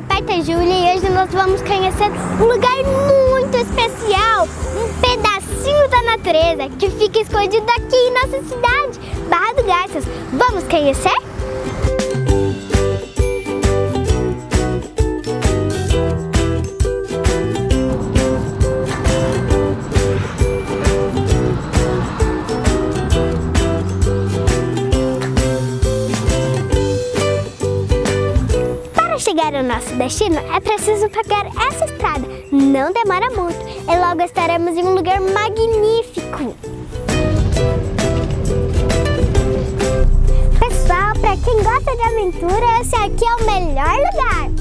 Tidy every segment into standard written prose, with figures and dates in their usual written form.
repórter Júlia e hoje nós vamos conhecer um lugar muito especial, um pedacinho da natureza que fica escondido aqui em nossa cidade, Barra do Garças. Vamos conhecer? Para chegar ao nosso destino, é preciso pegar essa estrada. Não demora muito e logo estaremos em um lugar magnífico. Pessoal, para quem gosta de aventura, esse aqui é o melhor lugar.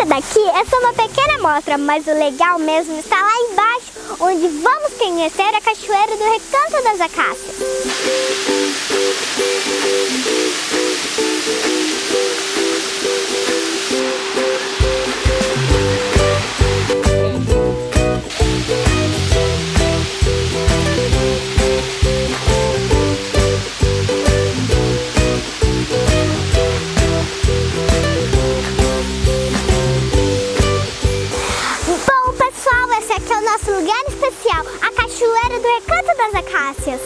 Daqui é só uma pequena amostra, mas o legal mesmo está lá embaixo, onde vamos conhecer a Cachoeira do Recanto das Acácias. Esse aqui é o nosso lugar especial, a Cachoeira do Recanto das Acácias.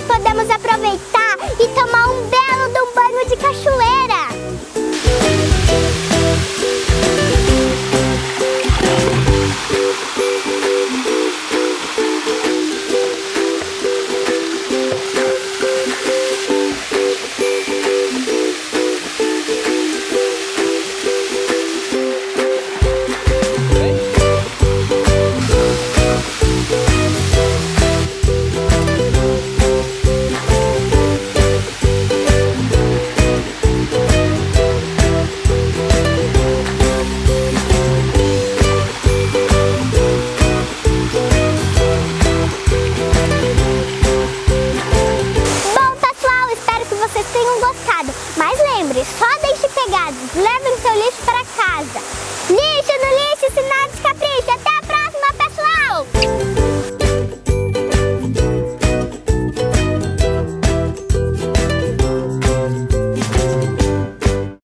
Podemos aproveitar e tomar um belo de um banho de cachoeira. Mas lembre, só deixe pegados, levem seu lixo para casa. Lixo no lixo, sinal de